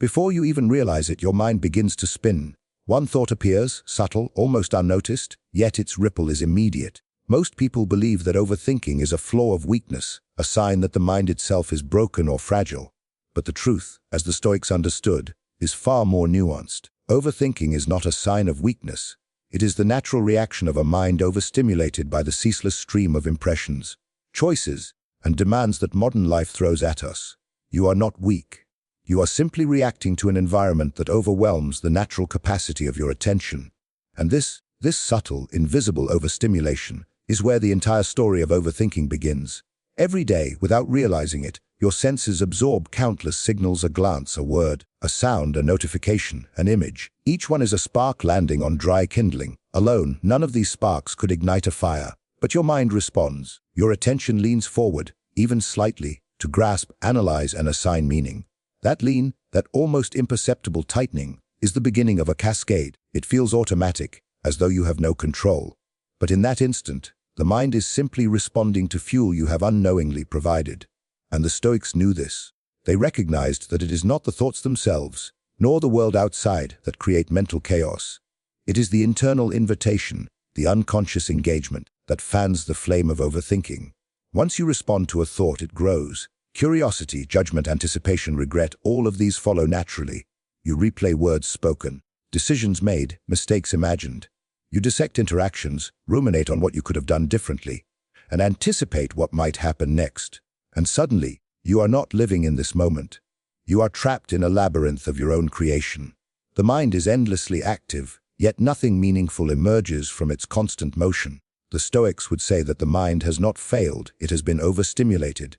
Before you even realize it, your mind begins to spin. One thought appears, subtle, almost unnoticed, yet its ripple is immediate. Most people believe that overthinking is a flaw of weakness, a sign that the mind itself is broken or fragile. But the truth, as the Stoics understood, is far more nuanced. Overthinking is not a sign of weakness. It is the natural reaction of a mind overstimulated by the ceaseless stream of impressions, choices, and demands that modern life throws at us. You are not weak. You are simply reacting to an environment that overwhelms the natural capacity of your attention. And this subtle, invisible overstimulation is where the entire story of overthinking begins. Every day, without realizing it, your senses absorb countless signals: a glance, a word, a sound, a notification, an image. Each one is a spark landing on dry kindling. Alone, none of these sparks could ignite a fire. But your mind responds. Your attention leans forward, even slightly, to grasp, analyze, and assign meaning. That lean, that almost imperceptible tightening, is the beginning of a cascade. It feels automatic, as though you have no control. But in that instant, the mind is simply responding to fuel you have unknowingly provided. And the Stoics knew this. They recognized that it is not the thoughts themselves, nor the world outside, that create mental chaos. It is the internal invitation, the unconscious engagement, that fans the flame of overthinking. Once you respond to a thought, it grows. Curiosity, judgment, anticipation, regret, all of these follow naturally. You replay words spoken, decisions made, mistakes imagined. You dissect interactions, ruminate on what you could have done differently, and anticipate what might happen next. And suddenly, you are not living in this moment. You are trapped in a labyrinth of your own creation. The mind is endlessly active, yet nothing meaningful emerges from its constant motion. The Stoics would say that the mind has not failed, it has been overstimulated.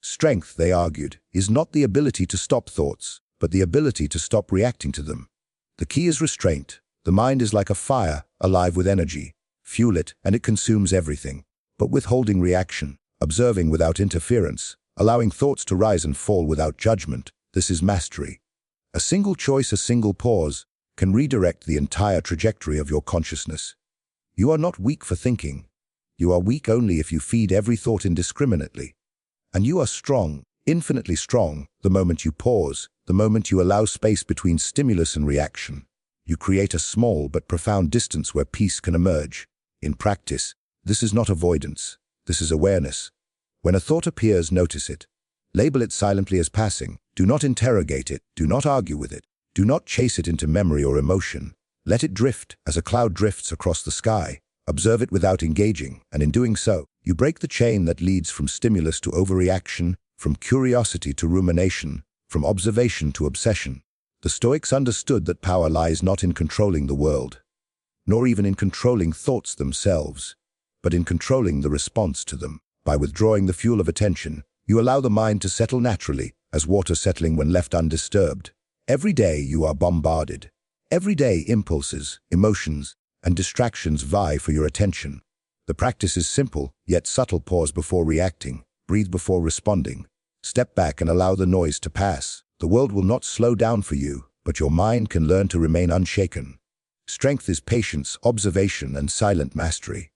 Strength, they argued, is not the ability to stop thoughts, but the ability to stop reacting to them. The key is restraint. The mind is like a fire, alive with energy. Fuel it, and it consumes everything. But withholding reaction, observing without interference, allowing thoughts to rise and fall without judgment, this is mastery. A single choice, a single pause, can redirect the entire trajectory of your consciousness. You are not weak for thinking. You are weak only if you feed every thought indiscriminately. And you are strong, infinitely strong, the moment you pause, the moment you allow space between stimulus and reaction. You create a small but profound distance where peace can emerge. In practice, this is not avoidance. This is awareness. When a thought appears, notice it. Label it silently as passing. Do not interrogate it. Do not argue with it. Do not chase it into memory or emotion. Let it drift as a cloud drifts across the sky. Observe it without engaging, and in doing so, you break the chain that leads from stimulus to overreaction, from curiosity to rumination, from observation to obsession. The Stoics understood that power lies not in controlling the world, nor even in controlling thoughts themselves, but in controlling the response to them. By withdrawing the fuel of attention, you allow the mind to settle naturally, as water settling when left undisturbed. Every day you are bombarded. Every day impulses, emotions, and distractions vie for your attention. The practice is simple, yet subtle. Pause before reacting. Breathe before responding. Step back and allow the noise to pass. The world will not slow down for you, but your mind can learn to remain unshaken. Strength is patience, observation, and silent mastery.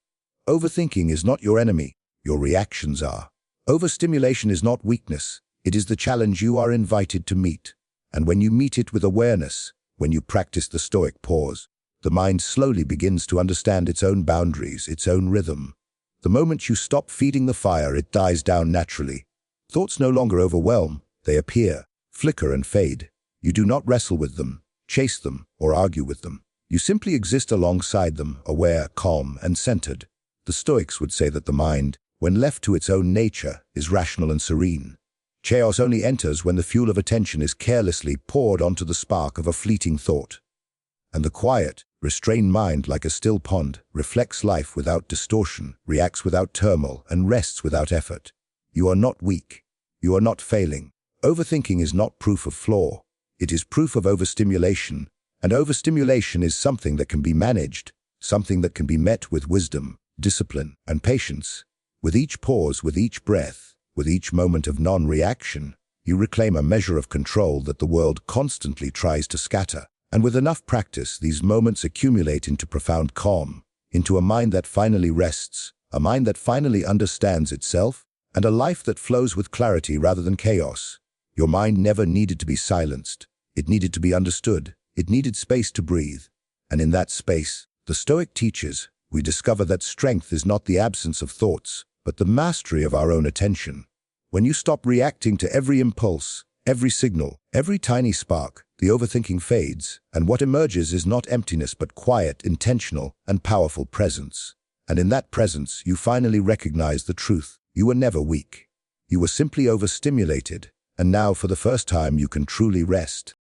Overthinking is not your enemy. Your reactions are. Overstimulation is not weakness. It is the challenge you are invited to meet. And when you meet it with awareness, when you practice the Stoic pause, the mind slowly begins to understand its own boundaries, its own rhythm. The moment you stop feeding the fire, it dies down naturally. Thoughts no longer overwhelm. They appear, flicker, and fade. You do not wrestle with them, chase them, or argue with them. You simply exist alongside them, aware, calm, and centered. The Stoics would say that the mind, when left to its own nature, is rational and serene. Chaos only enters when the fuel of attention is carelessly poured onto the spark of a fleeting thought. And the quiet, restrained mind, like a still pond, reflects life without distortion, reacts without turmoil, and rests without effort. You are not weak. You are not failing. Overthinking is not proof of flaw. It is proof of overstimulation. And overstimulation is something that can be managed, something that can be met with wisdom, discipline, and patience. With each pause, with each breath, with each moment of non-reaction, you reclaim a measure of control that the world constantly tries to scatter. And with enough practice, these moments accumulate into profound calm, into a mind that finally rests, a mind that finally understands itself, and a life that flows with clarity rather than chaos. Your mind never needed to be silenced. It needed to be understood. It needed space to breathe. And in that space, the Stoic teaches, we discover that strength is not the absence of thoughts, but the mastery of our own attention. When you stop reacting to every impulse, every signal, every tiny spark, the overthinking fades, and what emerges is not emptiness but quiet, intentional, and powerful presence. And in that presence, you finally recognize the truth. You were never weak. You were simply overstimulated, and now for the first time you can truly rest.